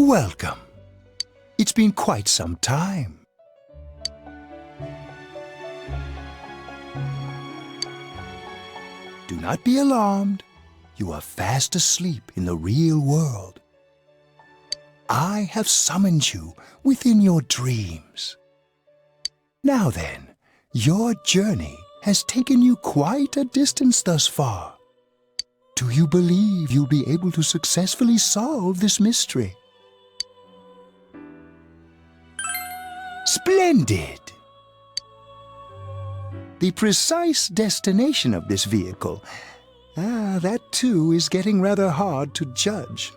Welcome. It's been quite some time. Do not be alarmed. You are fast asleep in the real world. I have summoned you within your dreams. Now then, your journey has taken you quite a distance thus far. Do you believe you'll be able to successfully solve this mystery? Splendid! The precise destination of this vehicle, that too is getting rather hard to judge.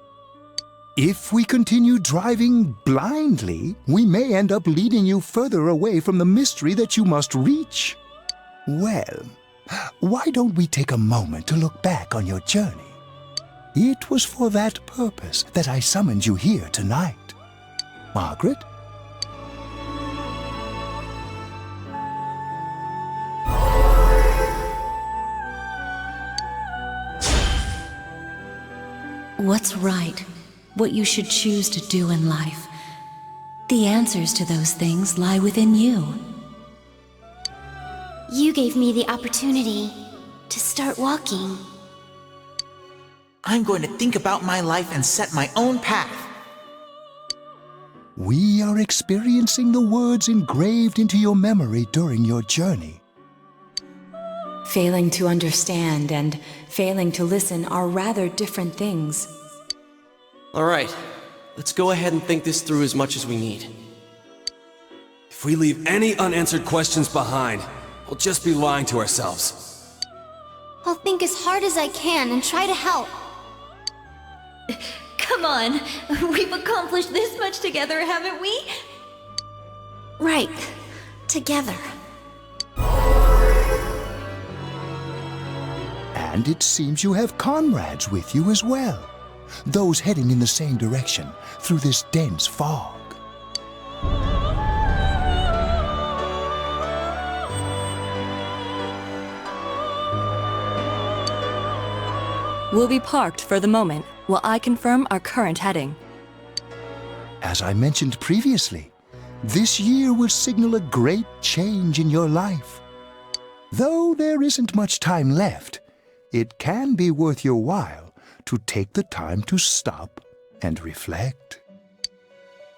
If we continue driving blindly, we may end up leading you further away from the mystery that you must reach. Well, why don't we take a moment to look back on your journey? It was for that purpose that I summoned you here tonight. Margaret? What's right? What you should choose to do in life. The answers to those things lie within you. You gave me the opportunity to start walking. I'm going to think about my life and set my own path. We are experiencing the words engraved into your memory during your journey. Failing to understand and failing to listen are rather different things. All right, let's go ahead and think this through as much as we need. If we leave any unanswered questions behind, we'll just be lying to ourselves. I'll think as hard as I can and try to help. Come on, we've accomplished this much together, haven't we? Right. Together. And it seems you have comrades with you as well. Those heading in the same direction through this dense fog. We'll be parked for the moment while I confirm our current heading. As I mentioned previously, this year will signal a great change in your life. Though there isn't much time left, it can be worth your while to take the time to stop and reflect.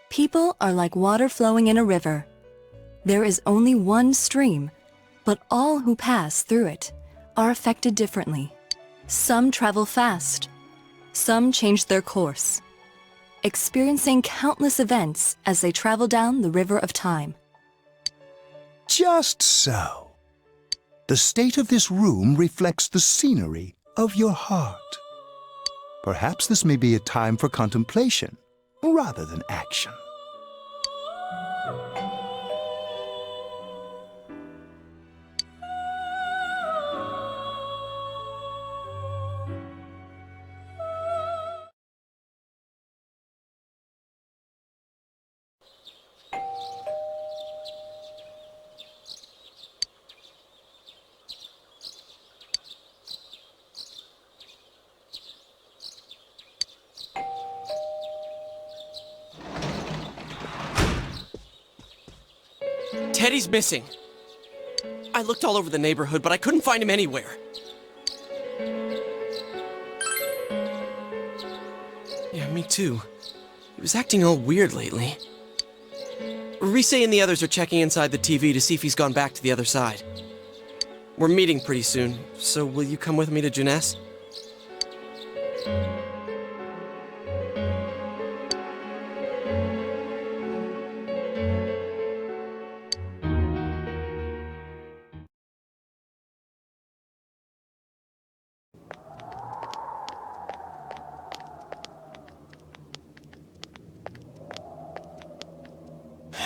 People are like water flowing in a river. There is only one stream, but all who pass through it are affected differently. Some travel fast, some change their course, experiencing countless events as they travel down the river of time. Just so. The state of this room reflects the scenery of your heart. Perhaps this may be a time for contemplation rather than action. Teddy's missing. I looked all over the neighborhood, but I couldn't find him anywhere. Yeah, me too. He was acting all weird lately. Rise and the others are checking inside the TV to see if he's gone back to the other side. We're meeting pretty soon, so will you come with me to Jeunesse?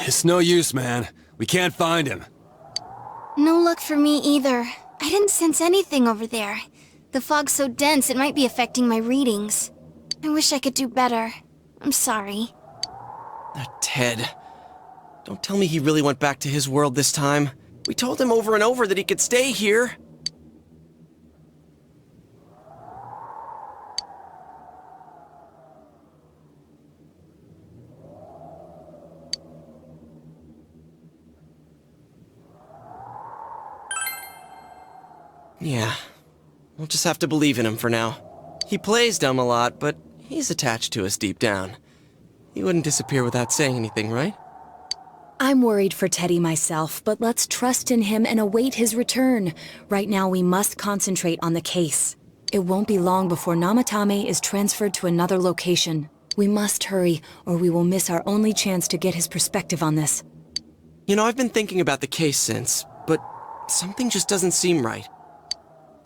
It's no use, man. We can't find him. No luck for me either. I didn't sense anything over there. The fog's so dense it might be affecting my readings. I wish I could do better. I'm sorry. That Ted. Don't tell me he really went back to his world this time. We told him over and over that he could stay here. Yeah, we'll just have to believe in him for now. He plays dumb a lot, but he's attached to us deep down. He wouldn't disappear without saying anything, right? I'm worried for Teddy myself, but let's trust in him and await his return. Right now, we must concentrate on the case. It won't be long before Namatame is transferred to another location. We must hurry, or we will miss our only chance to get his perspective on this. You know, I've been thinking about the case since, but something just doesn't seem right.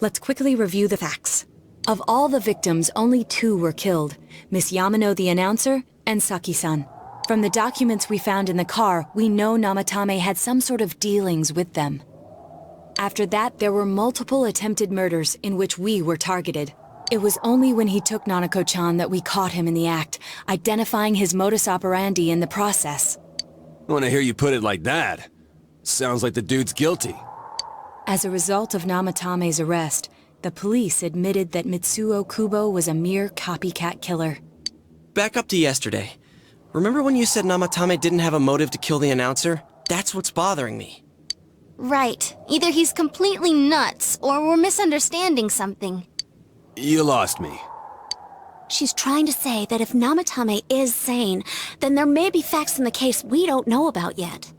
Let's quickly review the facts. Of all the victims, only 2 were killed, Miss Yamano the announcer and Saki-san. From the documents we found in the car, we know Namatame had some sort of dealings with them. After that, there were multiple attempted murders in which we were targeted. It was only when he took Nanako-chan that we caught him in the act, identifying his modus operandi in the process. I want to hear you put it like that. Sounds like the dude's guilty. As a result of Namatame's arrest, the police admitted that Mitsuo Kubo was a mere copycat killer. Back up to yesterday. Remember when you said Namatame didn't have a motive to kill the announcer? That's what's bothering me. Right. Either he's completely nuts, or we're misunderstanding something. You lost me. She's trying to say that if Namatame is sane, then there may be facts in the case we don't know about yet.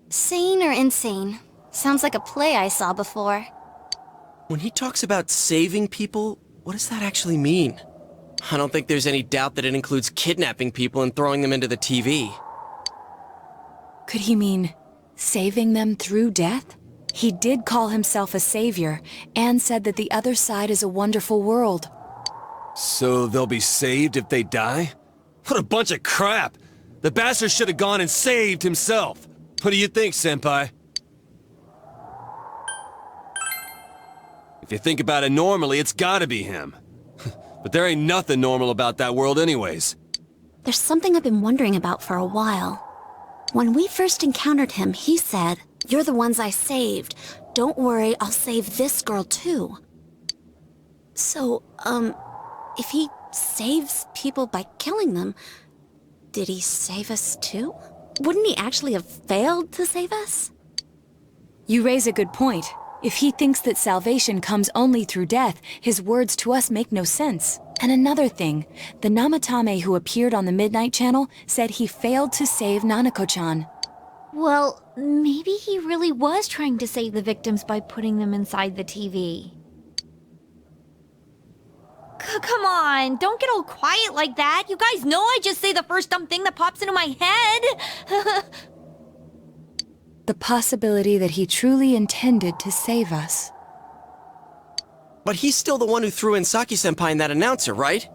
Sane or insane? Sounds like a play I saw before. When he talks about saving people, what does that actually mean? I don't think there's any doubt that it includes kidnapping people and throwing them into the TV. Could he mean saving them through death? He did call himself a savior, and said that the other side is a wonderful world. So they'll be saved if they die? What a bunch of crap! The bastard should have gone and saved himself! What do you think, Senpai? If you think about it normally, it's gotta be him. But there ain't nothing normal about that world anyways. There's something I've been wondering about for a while. When we first encountered him, he said, "You're the ones I saved. Don't worry, I'll save this girl too." So, if he saves people by killing them, did he save us too? Wouldn't he actually have failed to save us? You raise a good point. If he thinks that salvation comes only through death, his words to us make no sense. And another thing, the Namatame who appeared on the Midnight Channel said he failed to save Nanako-chan. Well, maybe he really was trying to save the victims by putting them inside the TV. Come on, don't get all quiet like that. You guys know I just say the first dumb thing that pops into my head. The possibility that he truly intended to save us. But he's still the one who threw in Saki-senpai and that announcer, right?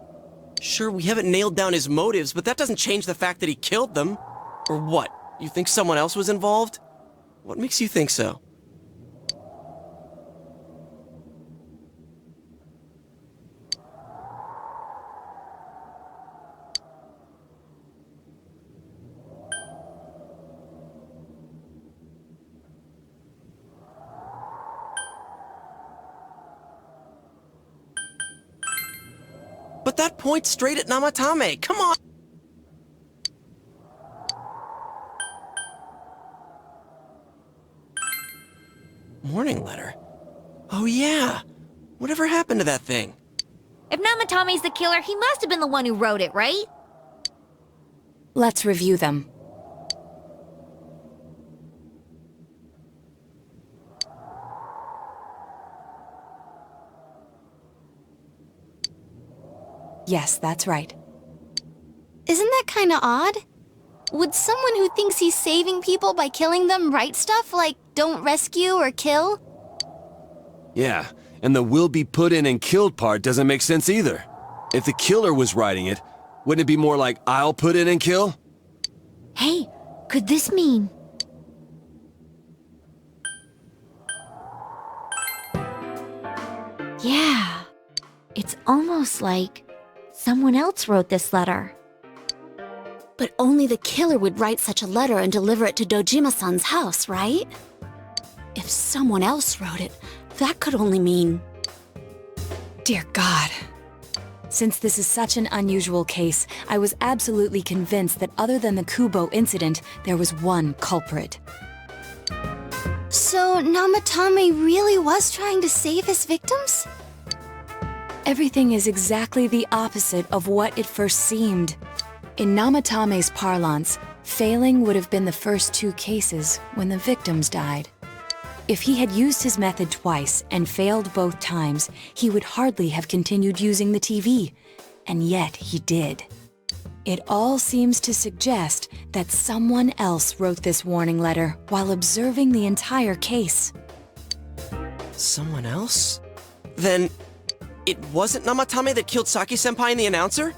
Sure, we haven't nailed down his motives, but that doesn't change the fact that he killed them. Or what? You think someone else was involved? What makes you think so? But that points straight at Namatame. Come on! Morning letter? Oh yeah! Whatever happened to that thing? If Namatame's the killer, he must have been the one who wrote it, right? Let's review them. Yes, that's right. Isn't that kinda odd? Would someone who thinks he's saving people by killing them write stuff like, "Don't rescue or kill"? Yeah, and the "will be put in and killed" part doesn't make sense either. If the killer was writing it, wouldn't it be more like, "I'll put in and kill"? Hey, could this mean... Yeah, it's almost like someone else wrote this letter. But only the killer would write such a letter and deliver it to Dojima-san's house, right? If someone else wrote it, that could only mean... Dear God. Since this is such an unusual case, I was absolutely convinced that other than the Kubo incident, there was one culprit. So Namatame really was trying to save his victims? Everything is exactly the opposite of what it first seemed. In Namatame's parlance, failing would have been the first 2 cases when the victims died. If he had used his method twice and failed both times, he would hardly have continued using the TV. And yet he did. It all seems to suggest that someone else wrote this warning letter while observing the entire case. Someone else? Then, it wasn't Namatame that killed Saki-senpai and the announcer?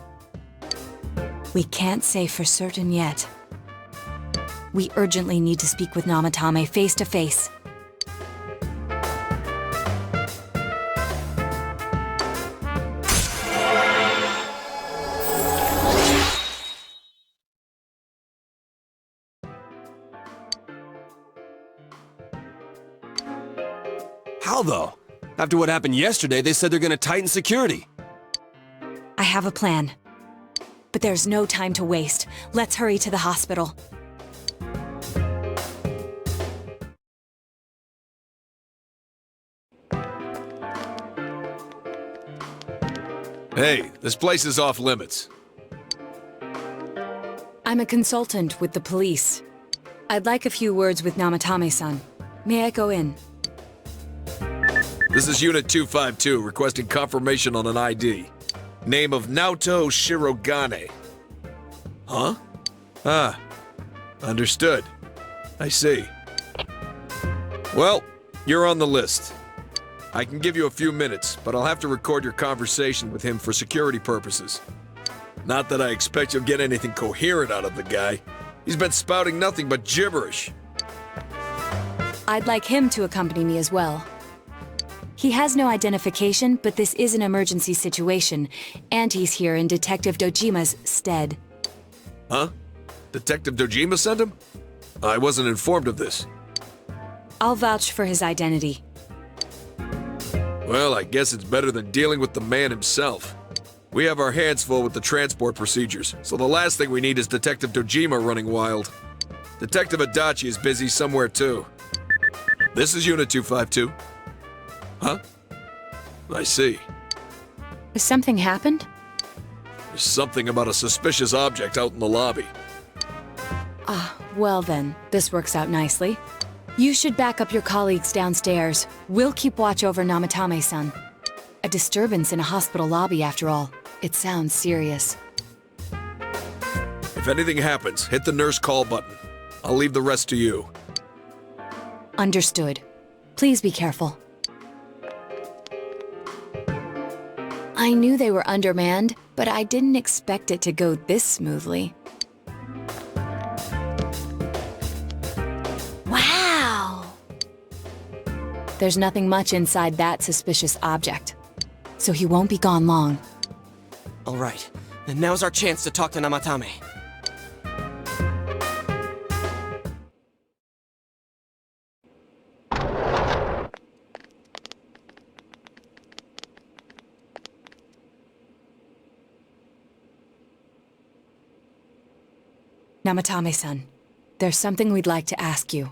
We can't say for certain yet. We urgently need to speak with Namatame face to face. How though? After what happened yesterday, they said they're gonna tighten security. I have a plan. But there's no time to waste. Let's hurry to the hospital. Hey, this place is off limits. I'm a consultant with the police. I'd like a few words with Namatame-san. May I go in? This is Unit 252, requesting confirmation on an ID. Name of Naoto Shirogane. Huh? Ah, understood. I see. Well, you're on the list. I can give you a few minutes, but I'll have to record your conversation with him for security purposes. Not that I expect you'll get anything coherent out of the guy. He's been spouting nothing but gibberish. I'd like him to accompany me as well. He has no identification, but this is an emergency situation, and he's here in Detective Dojima's stead. Huh? Detective Dojima sent him? I wasn't informed of this. I'll vouch for his identity. Well, I guess it's better than dealing with the man himself. We have our hands full with the transport procedures, so the last thing we need is Detective Dojima running wild. Detective Adachi is busy somewhere too. This is Unit 252. Huh? I see. Has something happened? There's something about a suspicious object out in the lobby. Ah, well then, this works out nicely. You should back up your colleagues downstairs. We'll keep watch over Namatame-san. A disturbance in a hospital lobby, after all. It sounds serious. If anything happens, hit the nurse call button. I'll leave the rest to you. Understood. Please be careful. I knew they were undermanned, but I didn't expect it to go this smoothly. Wow! There's nothing much inside that suspicious object, so he won't be gone long. All right, and now's our chance to talk to Namatame. Namatame-san, there's something we'd like to ask you.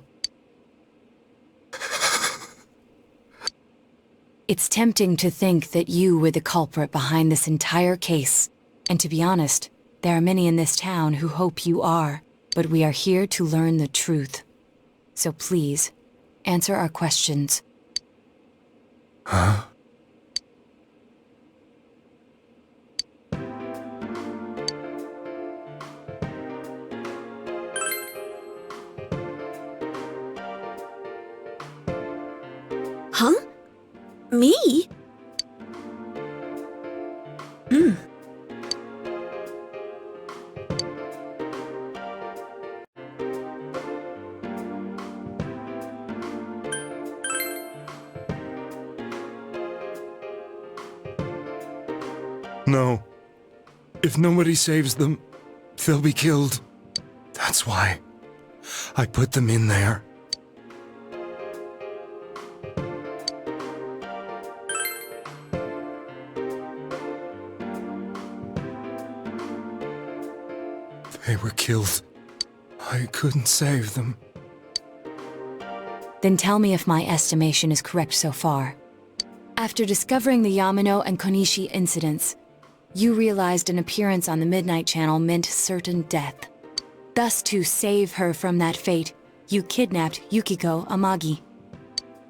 It's tempting to think that you were the culprit behind this entire case. And to be honest, there are many in this town who hope you are. But we are here to learn the truth. So please, answer our questions. Huh? Huh? Me? No. If nobody saves them, they'll be killed. That's why I put them in there. They were killed. I couldn't save them. Then tell me if my estimation is correct so far. After discovering the Yamano and Konishi incidents, you realized an appearance on the Midnight Channel meant certain death. Thus, to save her from that fate, you kidnapped Yukiko Amagi.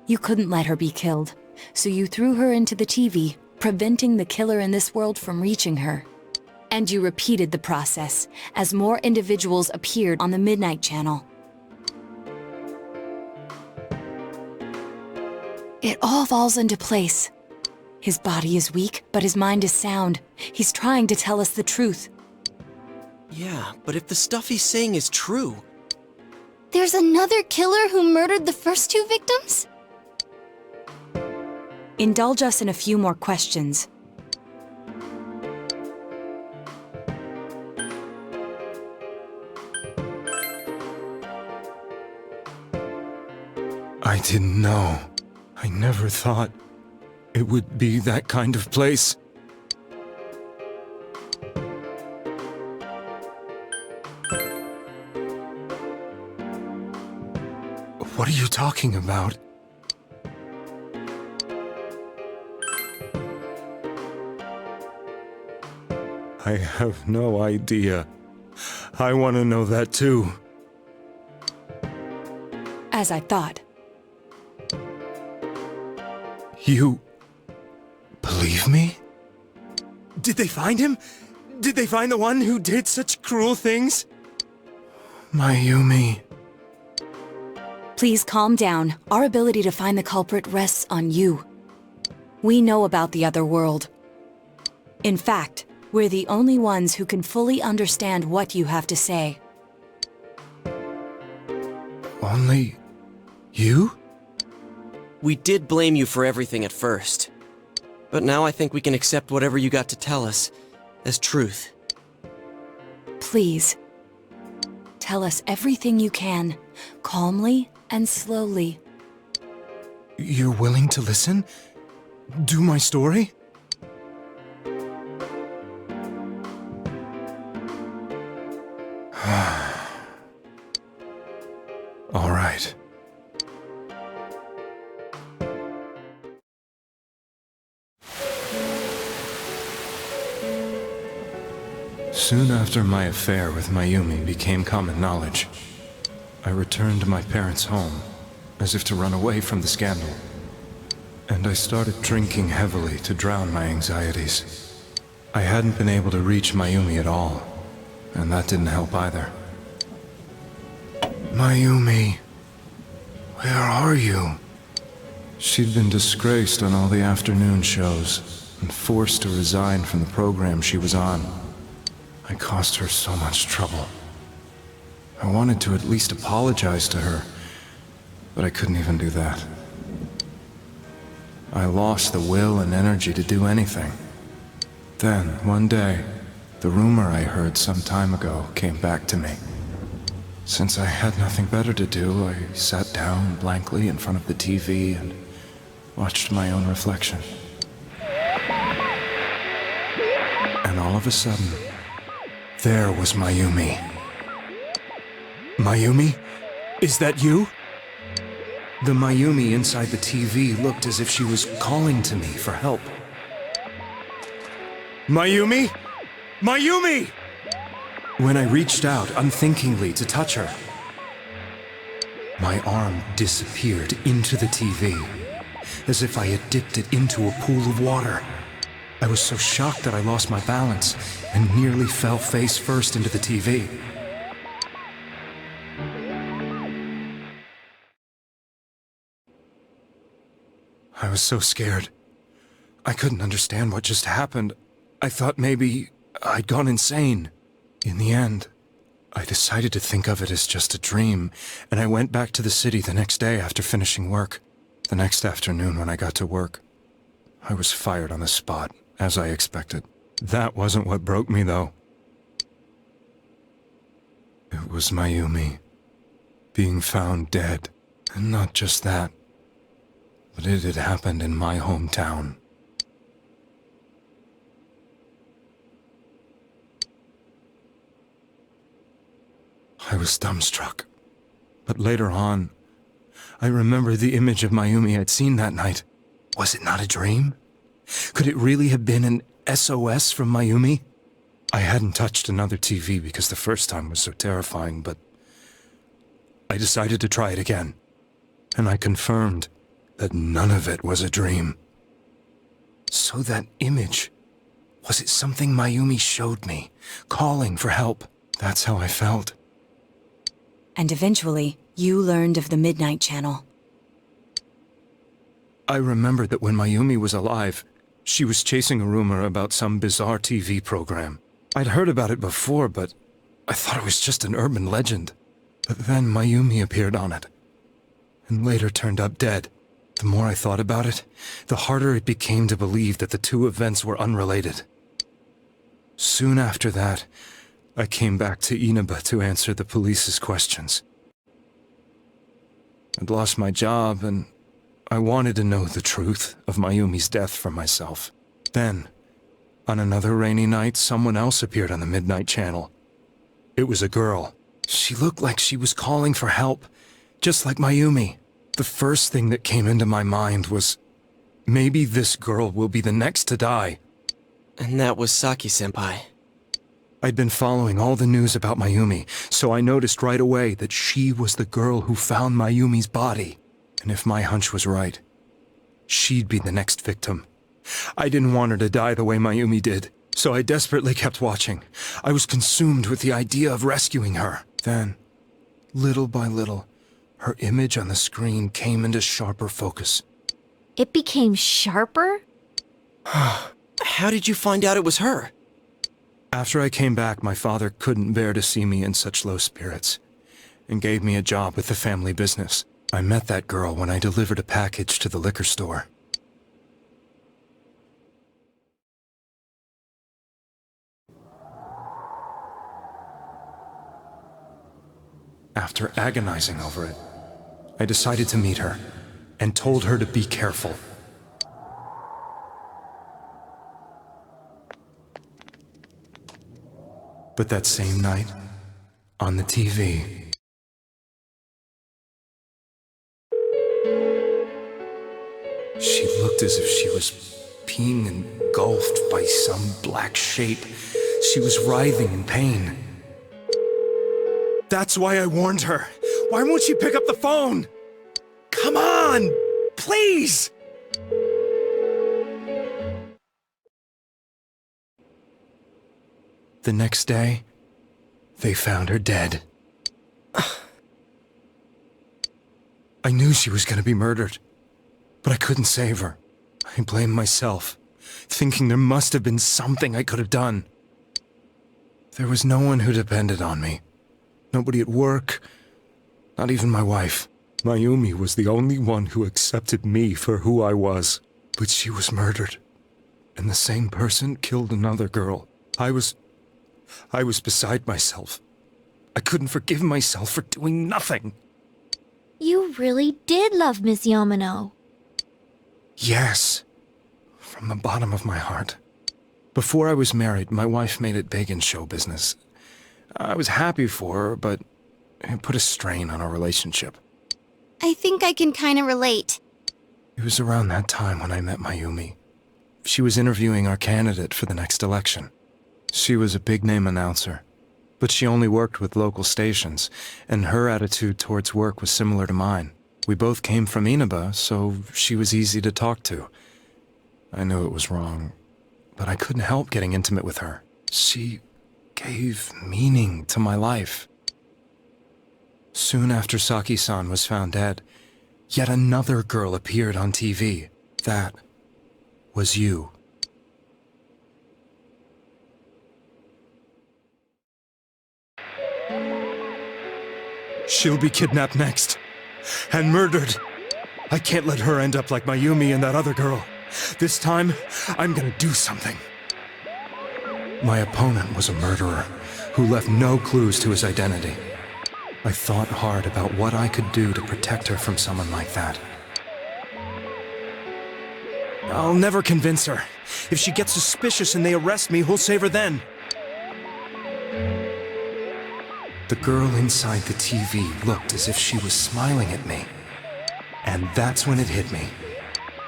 You couldn't let her be killed, so you threw her into the TV, preventing the killer in this world from reaching her. And you repeated the process, as more individuals appeared on the Midnight Channel. It all falls into place. His body is weak, but his mind is sound. He's trying to tell us the truth. Yeah, but if the stuff he's saying is true... There's another killer who murdered the first two victims? Indulge us in a few more questions. I didn't know. I never thought it would be that kind of place. What are you talking about? I have no idea. I want to know that too. As I thought. You... believe me? Did they find him? Did they find the one who did such cruel things? Mayumi... Please calm down. Our ability to find the culprit rests on you. We know about the other world. In fact, we're the only ones who can fully understand what you have to say. Only... you? We did blame you for everything at first. But now I think we can accept whatever you got to tell us as truth. Please. Tell us everything you can, calmly and slowly. You're willing to listen? Do my story? All right. Soon after my affair with Mayumi became common knowledge, I returned to my parents' home, as if to run away from the scandal. And I started drinking heavily to drown my anxieties. I hadn't been able to reach Mayumi at all, and that didn't help either. Mayumi, where are you? She'd been disgraced on all the afternoon shows, and forced to resign from the program she was on. I caused her so much trouble. I wanted to at least apologize to her, but I couldn't even do that. I lost the will and energy to do anything. Then, one day, the rumor I heard some time ago came back to me. Since I had nothing better to do, I sat down blankly in front of the TV and watched my own reflection. And all of a sudden, there was Mayumi. Mayumi? Is that you? The Mayumi inside the TV looked as if she was calling to me for help. Mayumi? Mayumi! When I reached out unthinkingly to touch her, my arm disappeared into the TV, as if I had dipped it into a pool of water. I was so shocked that I lost my balance and nearly fell face first into the TV. I was so scared. I couldn't understand what just happened. I thought maybe I'd gone insane. In the end, I decided to think of it as just a dream, and I went back to the city the next day after finishing work. The next afternoon when I got to work, I was fired on the spot, as I expected. That wasn't what broke me, though. It was Mayumi being found dead. And not just that, but it had happened in my hometown. I was dumbstruck. But later on, I remember the image of Mayumi I'd seen that night. Was it not a dream? Could it really have been an SOS from Mayumi? I hadn't touched another TV because the first time was so terrifying, but I decided to try it again. And I confirmed that none of it was a dream. So that image, was it something Mayumi showed me, calling for help? That's how I felt. And eventually, you learned of the Midnight Channel. I remembered that when Mayumi was alive, she was chasing a rumor about some bizarre TV program. I'd heard about it before, but I thought it was just an urban legend. But then Mayumi appeared on it, and later turned up dead. The more I thought about it, the harder it became to believe that the two events were unrelated. Soon after that, I came back to Inaba to answer the police's questions. I'd lost my job, and I wanted to know the truth of Mayumi's death for myself. Then, on another rainy night, someone else appeared on the Midnight Channel. It was a girl. She looked like she was calling for help, just like Mayumi. The first thing that came into my mind was, maybe this girl will be the next to die. And that was Saki-senpai. I'd been following all the news about Mayumi, so I noticed right away that she was the girl who found Mayumi's body. And if my hunch was right, she'd be the next victim. I didn't want her to die the way Mayumi did, so I desperately kept watching. I was consumed with the idea of rescuing her. Then, little by little, her image on the screen came into sharper focus. It became sharper? How did you find out it was her? After I came back, my father couldn't bear to see me in such low spirits, and gave me a job with the family business. I met that girl when I delivered a package to the liquor store. After agonizing over it, I decided to meet her, and told her to be careful. But that same night, on the TV, she looked as if she was being engulfed by some black shape. She was writhing in pain. That's why I warned her. Why won't she pick up the phone? Come on! Please! The next day, they found her dead. I knew she was going to be murdered, but I couldn't save her. I blamed myself, thinking there must have been something I could have done. There was no one who depended on me. Nobody at work, not even my wife. Mayumi was the only one who accepted me for who I was. But she was murdered, and the same person killed another girl. I was beside myself. I couldn't forgive myself for doing nothing. You really did love Miss Yamano. Yes, from the bottom of my heart. Before I was married, my wife made it big in show business. I was happy for her, but it put a strain on our relationship. I think I can kind of relate. It was around that time when I met Mayumi. She was interviewing our candidate for the next election. She was a big-name announcer, but she only worked with local stations, and her attitude towards work was similar to mine. We both came from Inaba, so she was easy to talk to. I knew it was wrong, but I couldn't help getting intimate with her. She gave meaning to my life. Soon after Saki-san was found dead, yet another girl appeared on TV. That was you. She'll be kidnapped next, and murdered. I can't let her end up like Mayumi and that other girl. This time, I'm gonna do something. My opponent was a murderer who left no clues to his identity. I thought hard about what I could do to protect her from someone like that. I'll never convince her. If she gets suspicious and they arrest me, who'll save her then? The girl inside the TV looked as if she was smiling at me. And that's when it hit me.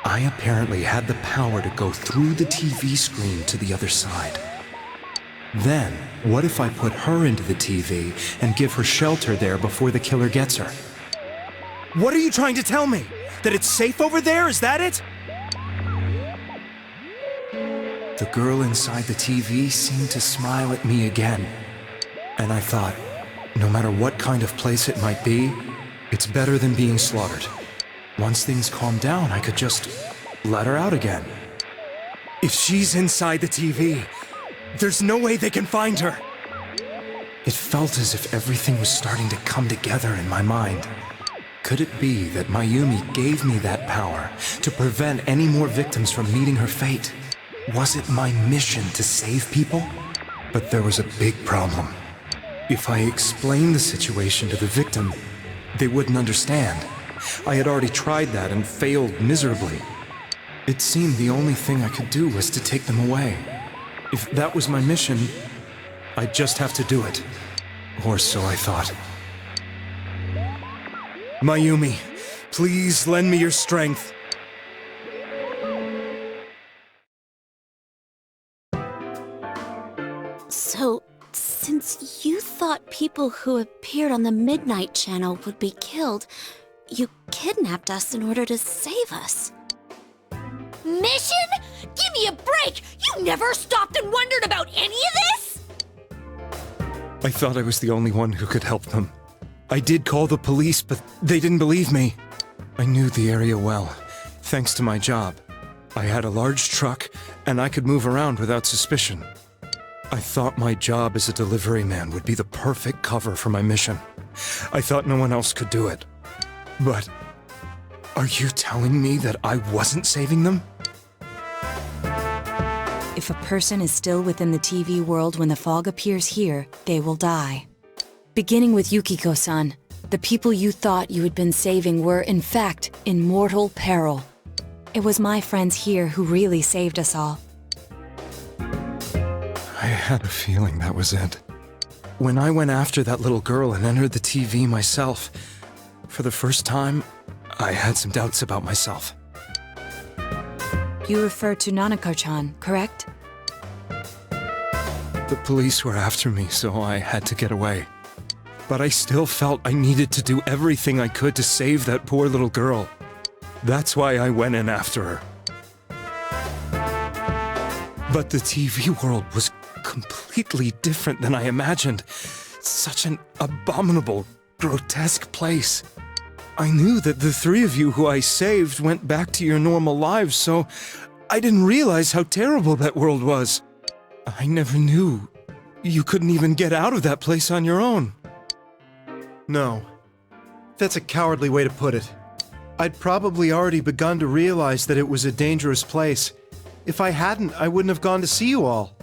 I apparently had the power to go through the TV screen to the other side. Then, what if I put her into the TV and give her shelter there before the killer gets her? What are you trying to tell me? That it's safe over there? Is that it? The girl inside the TV seemed to smile at me again. And I thought, no matter what kind of place it might be, it's better than being slaughtered. Once things calm down, I could just let her out again. If she's inside the TV, there's no way they can find her. It felt as if everything was starting to come together in my mind. Could it be that Mayumi gave me that power to prevent any more victims from meeting her fate? Was it my mission to save people? But there was a big problem. If I explained the situation to the victim, they wouldn't understand. I had already tried that and failed miserably. It seemed the only thing I could do was to take them away. If that was my mission, I'd just have to do it. Or so I thought. Mayumi, please lend me your strength. So, since you thought people who appeared on the Midnight Channel would be killed, you kidnapped us in order to save us. Mission? Give me a break! You never stopped and wondered about any of this? I thought I was the only one who could help them. I did call the police, but they didn't believe me. I knew the area well, thanks to my job. I had a large truck, and I could move around without suspicion. I thought my job as a delivery man would be the perfect cover for my mission. I thought no one else could do it. But are you telling me that I wasn't saving them? If a person is still within the TV world when the fog appears here, they will die. Beginning with Yukiko-san, the people you thought you had been saving were, in fact, in mortal peril. It was my friends here who really saved us all. I had a feeling that was it. When I went after that little girl and entered the TV myself, for the first time, I had some doubts about myself. You refer to Nanako-chan, correct? The police were after me, so I had to get away. But I still felt I needed to do everything I could to save that poor little girl. That's why I went in after her. But the TV world was completely different than I imagined. Such an abominable, grotesque place. I knew that the three of you who I saved went back to your normal lives, so I didn't realize how terrible that world was. I never knew you couldn't even get out of that place on your own. No. That's a cowardly way to put it. I'd probably already begun to realize that it was a dangerous place. If I hadn't, I wouldn't have gone to see you all.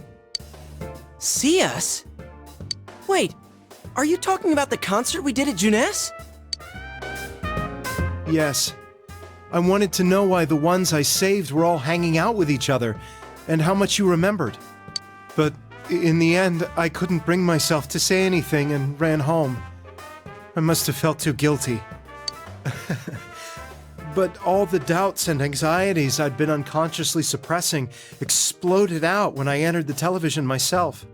See us? Wait, are you talking about the concert we did at Junes? Yes. I wanted to know why the ones I saved were all hanging out with each other, and how much you remembered. But in the end, I couldn't bring myself to say anything and ran home. I must have felt too guilty. But all the doubts and anxieties I'd been unconsciously suppressing exploded out when I entered the television myself.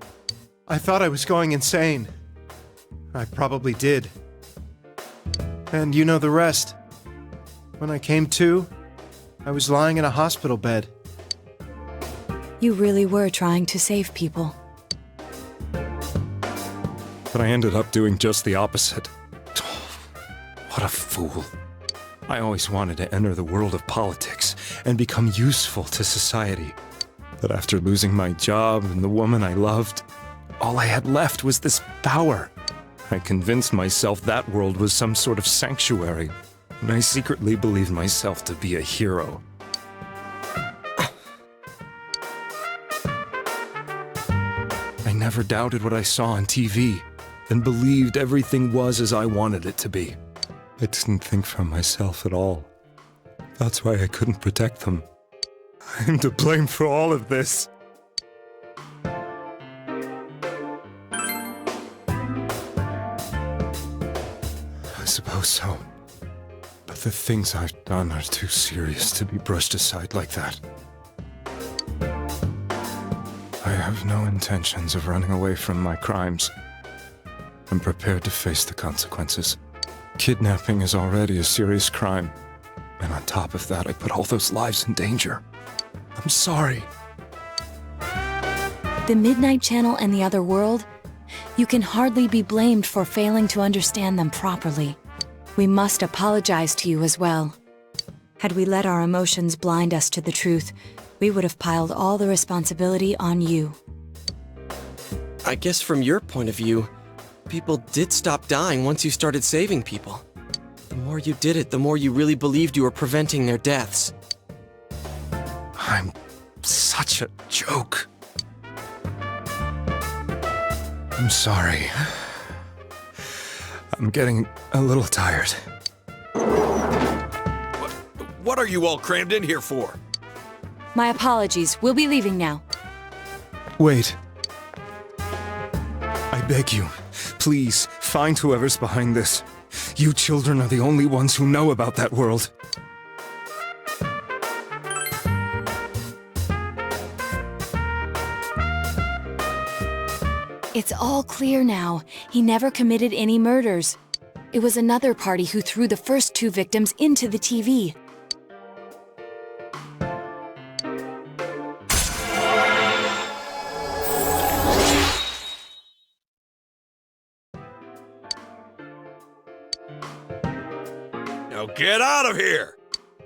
I thought I was going insane. I probably did. And you know the rest. When I came to, I was lying in a hospital bed. You really were trying to save people. But I ended up doing just the opposite. What a fool. I always wanted to enter the world of politics and become useful to society. But after losing my job and the woman I loved, all I had left was this power. I convinced myself that world was some sort of sanctuary, and I secretly believed myself to be a hero. I never doubted what I saw on TV, and believed everything was as I wanted it to be. I didn't think for myself at all. That's why I couldn't protect them. I'm to blame for all of this. I suppose so. But The things I've done are too serious to be brushed aside like that. I have no intentions of running away from my crimes. I'm prepared to face the consequences. Kidnapping is already a serious crime, and on top of that, I put all those lives in danger. I'm sorry. The Midnight Channel and the other world? You can hardly be blamed for failing to understand them properly. We must apologize to you as well. Had we let our emotions blind us to the truth, we would have piled all the responsibility on you. I guess from your point of view, people did stop dying once you started saving people. The more you did it, the more you really believed you were preventing their deaths. I'm such a joke. I'm sorry. I'm getting a little tired. What are you all crammed in here for? My apologies. We'll be leaving now. Wait. I beg you, please, find whoever's behind this. You children are the only ones who know about that world. It's all clear now. He never committed any murders. It was another party who threw the first 2 victims into the TV. Now get out of here!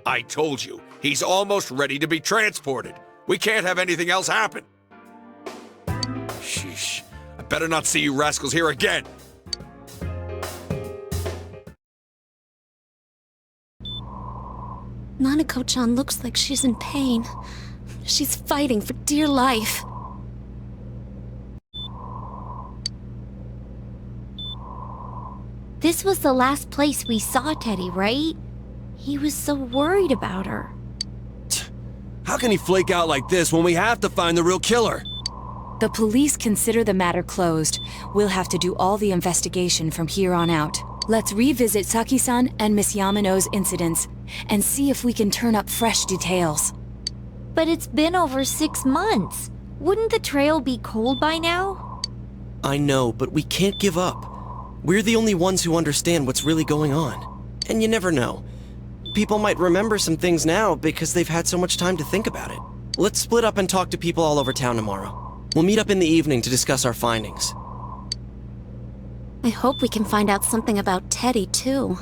I told you, he's almost ready to be transported. We can't have anything else happen. Sheesh. I better not see you rascals here again. Nanako-chan looks like she's in pain. She's fighting for dear life. This was the last place we saw Teddy, right? He was so worried about her. How can he flake out like this when we have to find the real killer? The police consider the matter closed. We'll have to do all the investigation from here on out. Let's revisit Saki-san and Miss Yamano's incidents and see if we can turn up fresh details. But it's been over 6 months. Wouldn't the trail be cold by now? I know, but we can't give up. We're the only ones who understand what's really going on. And you never know. People might remember some things now because they've had so much time to think about it. Let's split up and talk to people all over town tomorrow. We'll meet up in the evening to discuss our findings. I hope we can find out something about Teddy, too.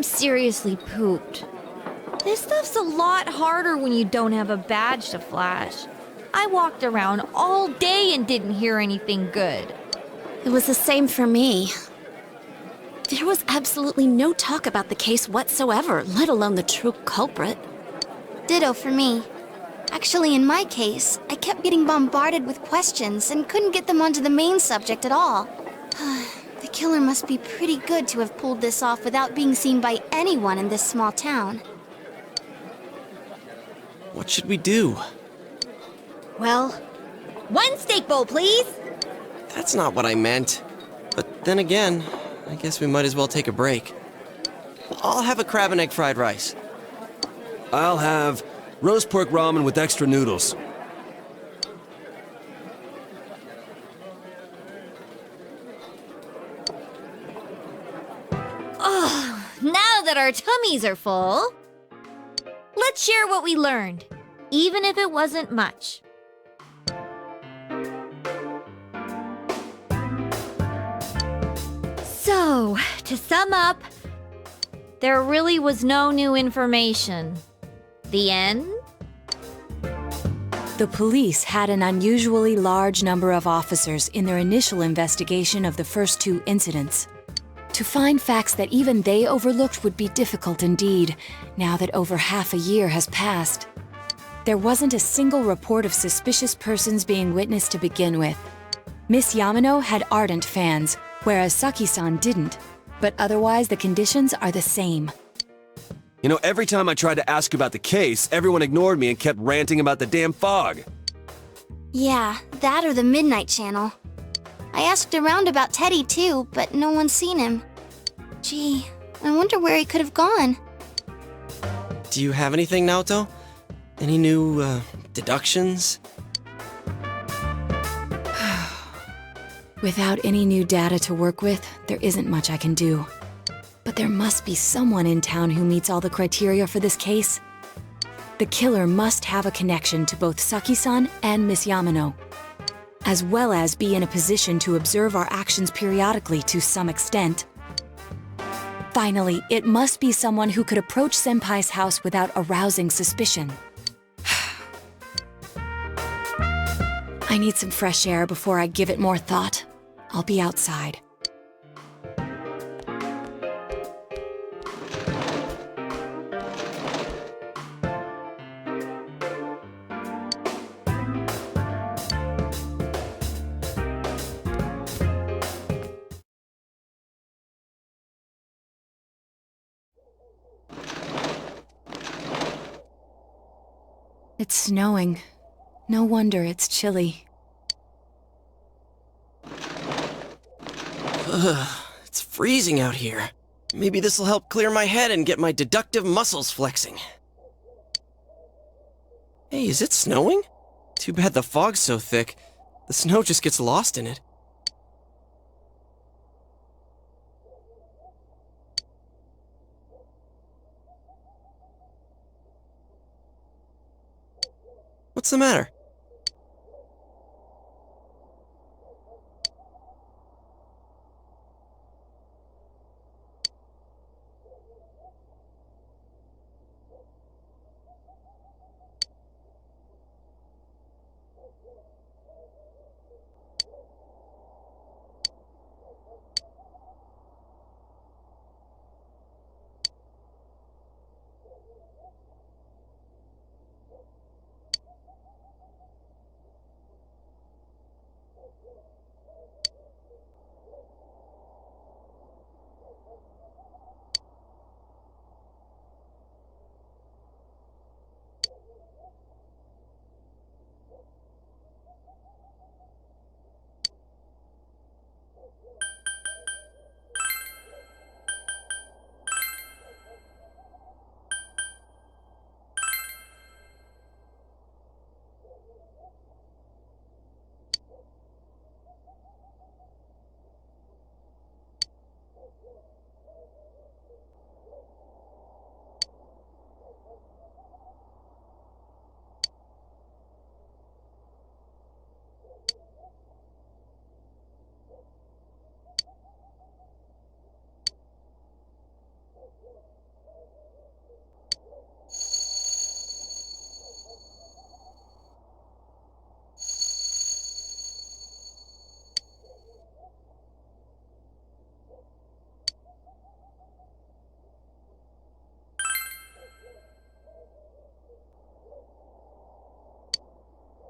I'm seriously pooped. This stuff's a lot harder when you don't have a badge to flash. I walked around all day and didn't hear anything good. It was the same for me. There was absolutely no talk about the case whatsoever, let alone the true culprit. Ditto for me. Actually, in my case, I kept getting bombarded with questions and couldn't get them onto the main subject at all. The killer must be pretty good to have pulled this off without being seen by anyone in this small town. What should we do? Well, one steak bowl, please. That's not what I meant. But then again, I guess we might as well take a break. I'll have a crab and egg fried rice. I'll have roast pork ramen with extra noodles. Now that our tummies are full, let's share what we learned, even if it wasn't much. So, to sum up, there really was no new information. The end? The police had an unusually large number of officers in their initial investigation of the first two incidents. To find facts that even they overlooked would be difficult indeed, now that over half a year has passed. There wasn't a single report of suspicious persons being witnessed to begin with. Miss Yamano had ardent fans, whereas Saki-san didn't, but otherwise the conditions are the same. You know, every time I tried to ask about the case, everyone ignored me and kept ranting about the damn fog. Yeah, that or the Midnight Channel. I asked around about Teddy too, but no one's seen him. Gee, I wonder where he could have gone. Do you have anything, Naoto? Any new, deductions? Without any new data to work with, there isn't much I can do. But there must be someone in town who meets all the criteria for this case. The killer must have a connection to both Saki-san and Miss Yamano, as well as be in a position to observe our actions periodically to some extent. Finally, it must be someone who could approach Senpai's house without arousing suspicion. I need some fresh air before I give it more thought. I'll be outside. It's snowing. No wonder it's chilly. It's freezing out here. Maybe this'll help clear my head and get my deductive muscles flexing. Hey, is it snowing? Too bad the fog's so thick. The snow just gets lost in it. What's the matter?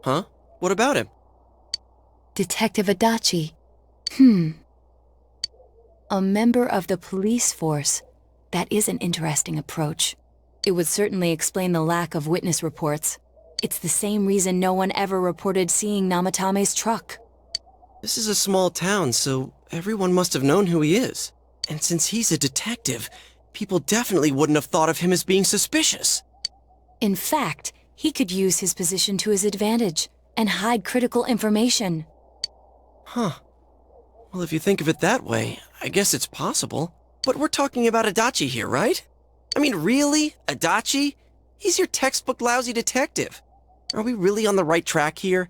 Huh? What about him? Detective Adachi. A member of the police force. That is an interesting approach. It would certainly explain the lack of witness reports. It's the same reason no one ever reported seeing Namatame's truck. This is a small town, so everyone must have known who he is. And since he's a detective, people definitely wouldn't have thought of him as being suspicious. In fact, he could use his position to his advantage and hide critical information. Huh. Well, if you think of it that way, I guess it's possible. But we're talking about Adachi here, right? I mean, really? Adachi? He's your textbook lousy detective. Are we really on the right track here?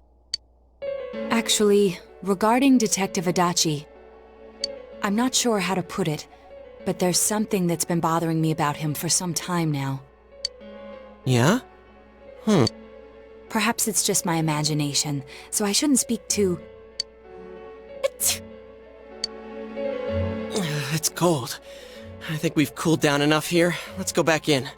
Actually, regarding Detective Adachi, I'm not sure how to put it, but there's something that's been bothering me about him for some time now. Yeah? Perhaps it's just my imagination, so I shouldn't speak too... It's cold. I think we've cooled down enough here. Let's go back in.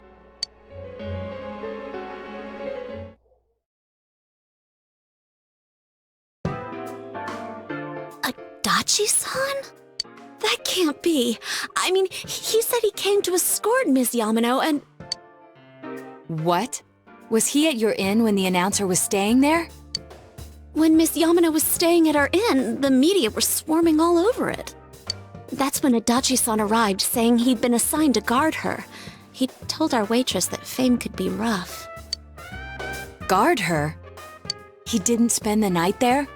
Adachi-san? That can't be. I mean, he said he came to escort Miss Yamano and... What? Was he at your inn when the announcer was staying there? When Miss Yamano was staying at our inn, the media were swarming all over it. That's when Adachi-san arrived, saying he'd been assigned to guard her. He told our waitress that fame could be rough. Guard her? He didn't spend the night there?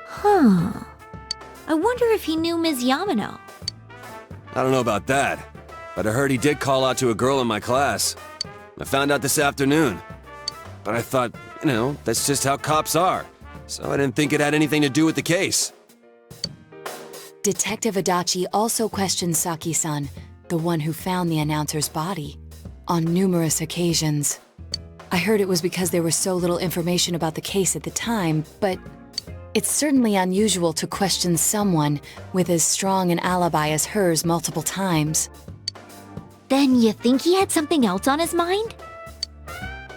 Huh. I wonder if he knew Ms. Yamano. I don't know about that, but I heard he did call out to a girl in my class. I found out this afternoon. But I thought, that's just how cops are. So I didn't think it had anything to do with the case. Detective Adachi also questioned Saki-san, the one who found the announcer's body, on numerous occasions. I heard it was because there was so little information about the case at the time, but it's certainly unusual to question someone with as strong an alibi as hers multiple times. Then you think he had something else on his mind?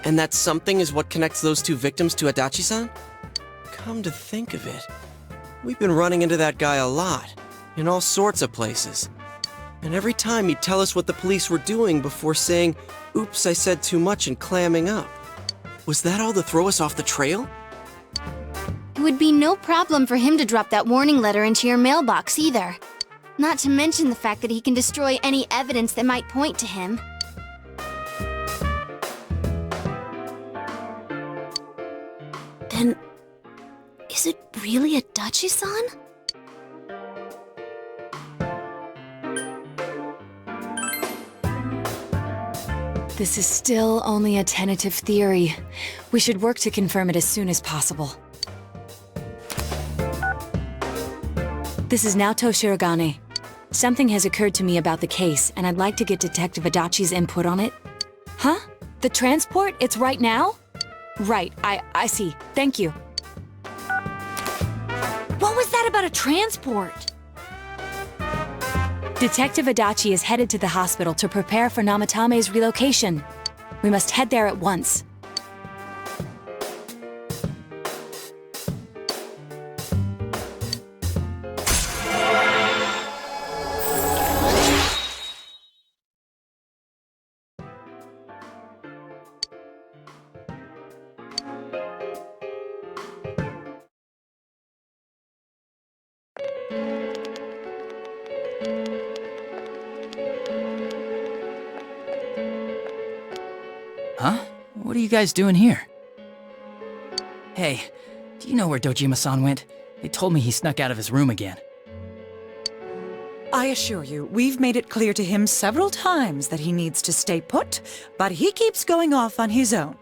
And that something is what connects those two victims to Adachi-san? Come to think of it, we've been running into that guy a lot, in all sorts of places. And every time he'd tell us what the police were doing before saying, "Oops, I said too much," and clamming up. Was that all to throw us off the trail? It would be no problem for him to drop that warning letter into your mailbox either. Not to mention the fact that he can destroy any evidence that might point to him. Then, is it really Adachi-san? This is still only a tentative theory. We should work to confirm it as soon as possible. This is Naoto Shirogane. Something has occurred to me about the case, and I'd like to get Detective Adachi's input on it. Huh? The transport? It's right now? Right, I see. Thank you. What was that about a transport? Detective Adachi is headed to the hospital to prepare for Namatame's relocation. We must head there at once. Huh? What are you guys doing here? Hey, do you know where Dojima-san went? They told me he snuck out of his room again. I assure you, we've made it clear to him several times that he needs to stay put, but he keeps going off on his own.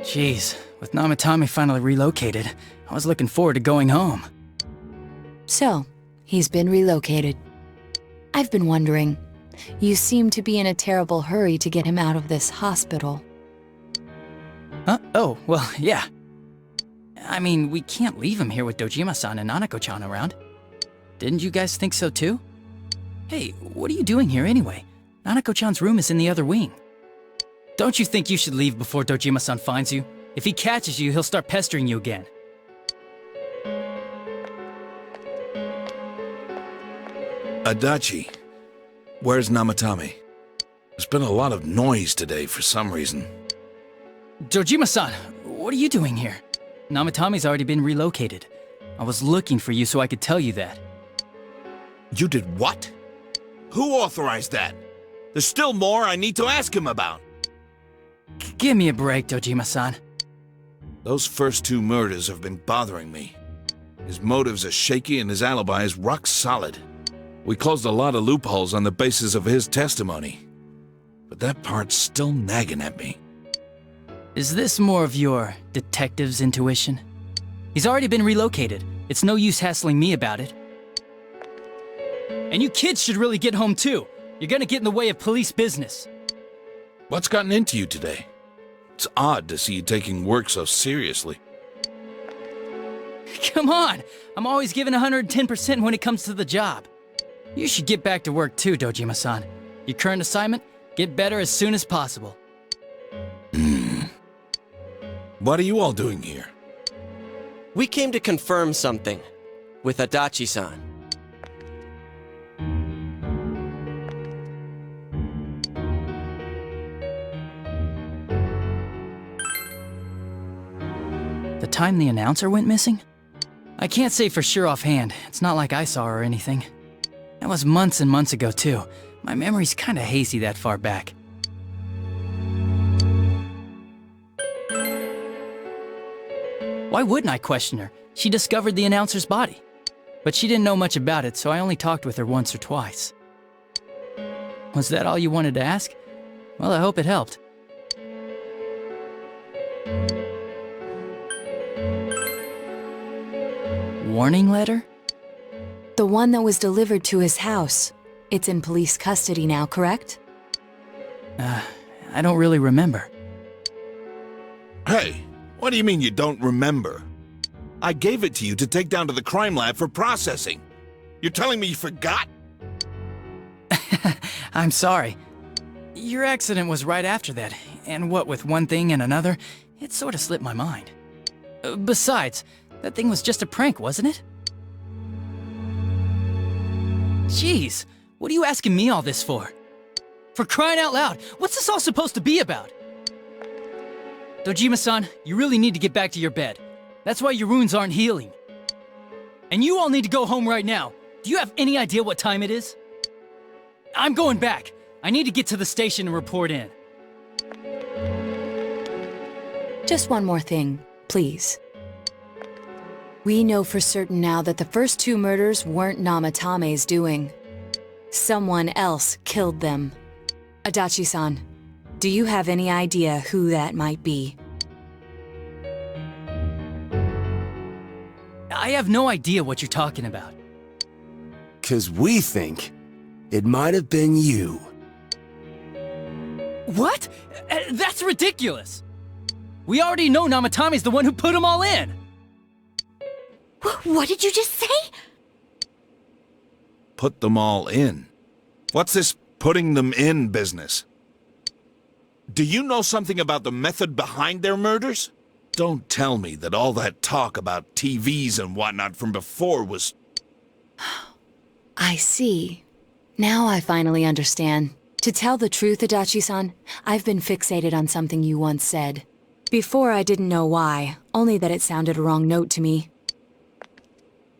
Jeez, with Namatame finally relocated, I was looking forward to going home. So, he's been relocated. I've been wondering, you seem to be in a terrible hurry to get him out of this hospital. Huh? Oh, well, yeah. I mean, we can't leave him here with Dojima-san and Nanako-chan around. Didn't you guys think so too? Hey, what are you doing here anyway? Nanako-chan's room is in the other wing. Don't you think you should leave before Dojima-san finds you? If he catches you, he'll start pestering you again. Adachi, where's Namatame? There's been a lot of noise today for some reason. Dojima-san, what are you doing here? Namatame's already been relocated. I was looking for you so I could tell you that. You did what? Who authorized that? There's still more I need to ask him about. Give me a break, Dojima-san. Those first 2 murders have been bothering me. His motives are shaky and his alibi is rock solid. We closed a lot of loopholes on the basis of his testimony. But that part's still nagging at me. Is this more of your detective's intuition? He's already been relocated. It's no use hassling me about it. And you kids should really get home too. You're gonna get in the way of police business. What's gotten into you today? It's odd to see you taking work so seriously. Come on! I'm always giving 110% when it comes to the job. You should get back to work too, Dojima-san. Your current assignment? Get better as soon as possible. What are you all doing here? We came to confirm something with Adachi-san. The time the announcer went missing? I can't say for sure offhand. It's not like I saw her or anything. That was months and months ago, too. My memory's kinda hazy that far back. Why wouldn't I question her? She discovered the announcer's body. But she didn't know much about it, so I only talked with her once or twice. Was that all you wanted to ask? Well, I hope it helped. Warning letter? The one that was delivered to his house. It's in police custody now, correct? I don't really remember. Hey, what do you mean you don't remember? I gave it to you to take down to the crime lab for processing. You're telling me you forgot? I'm sorry. Your accident was right after that, and what with one thing and another, it sort of slipped my mind. Besides, that thing was just a prank, wasn't it? Jeez, what are you asking me all this for? For crying out loud, what's this all supposed to be about? Dojima-san, you really need to get back to your bed. That's why your wounds aren't healing. And you all need to go home right now. Do you have any idea what time it is? I'm going back. I need to get to the station and report in. Just one more thing, please. We know for certain now that the first 2 murders weren't Namatame's doing. Someone else killed them. Adachi-san, do you have any idea who that might be? I have no idea what you're talking about. 'Cause we think it might have been you. What? That's ridiculous! We already know Namatame's the one who put them all in! What did you just say? Put them all in. What's this putting them in business? Do you know something about the method behind their murders? Don't tell me that all that talk about TVs and whatnot from before was... I see. Now I finally understand. To tell the truth, Adachi-san, I've been fixated on something you once said. Before I didn't know why, only that it sounded a wrong note to me.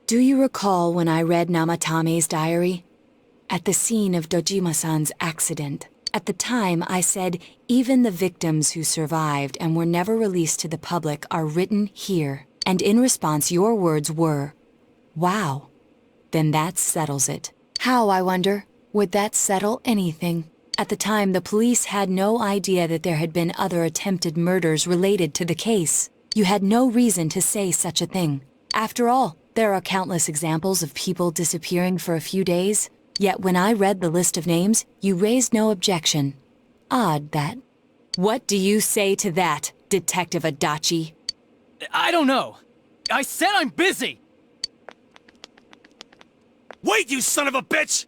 Do you recall when I read Namatame's diary? At the scene of Dojima-san's accident. At the time, I said, even the victims who survived and were never released to the public are written here. And in response, your words were, wow. Then that settles it. How, I wonder, would that settle anything? At the time, the police had no idea that there had been other attempted murders related to the case. You had no reason to say such a thing. After all, there are countless examples of people disappearing for a few days. Yet when I read the list of names, you raised no objection. Odd that. What do you say to that, Detective Adachi? I don't know. I said I'm busy! Wait, you son of a bitch!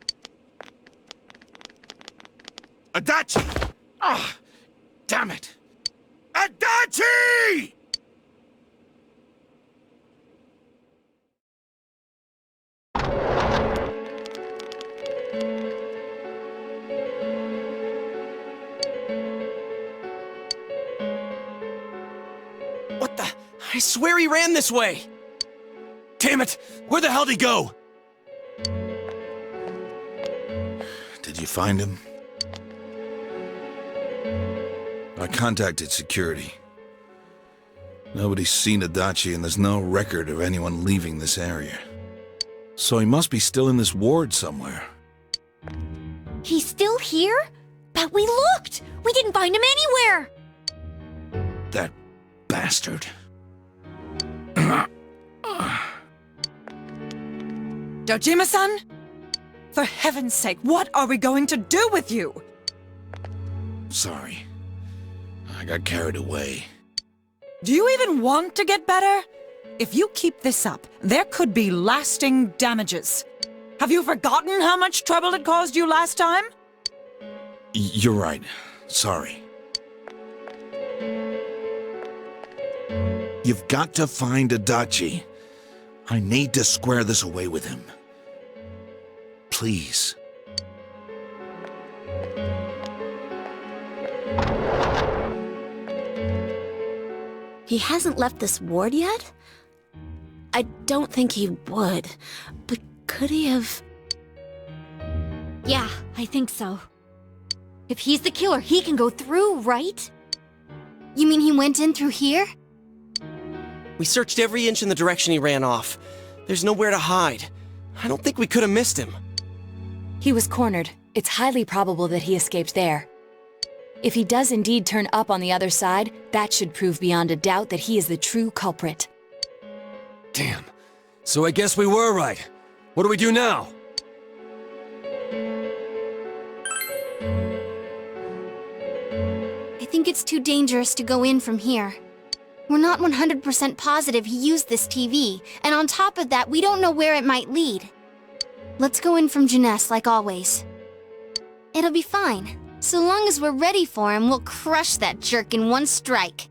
Adachi! Damn it! Adachi! What the? I swear he ran this way! Damn it! Where the hell did he go? Did you find him? I contacted security. Nobody's seen Adachi and there's no record of anyone leaving this area. So he must be still in this ward somewhere. He's still here? But we looked! We didn't find him anywhere! That bastard. Dojima-san? For heaven's sake, what are we going to do with you? Sorry. I got carried away. Do you even want to get better? If you keep this up, there could be lasting damages. Have you forgotten how much trouble it caused you last time? You're right. Sorry. You've got to find Adachi. I need to square this away with him. Please. He hasn't left this ward yet? I don't think he would, but could he have... Yeah, I think so. If he's the killer, he can go through, right? You mean he went in through here? We searched every inch in the direction he ran off. There's nowhere to hide. I don't think we could have missed him. He was cornered. It's highly probable that he escaped there. If he does indeed turn up on the other side, that should prove beyond a doubt that he is the true culprit. Damn. So I guess we were right. What do we do now? I think it's too dangerous to go in from here. We're not 100% positive he used this TV, and on top of that, we don't know where it might lead. Let's go in from Jeunesse like always. It'll be fine. So long as we're ready for him, we'll crush that jerk in one strike.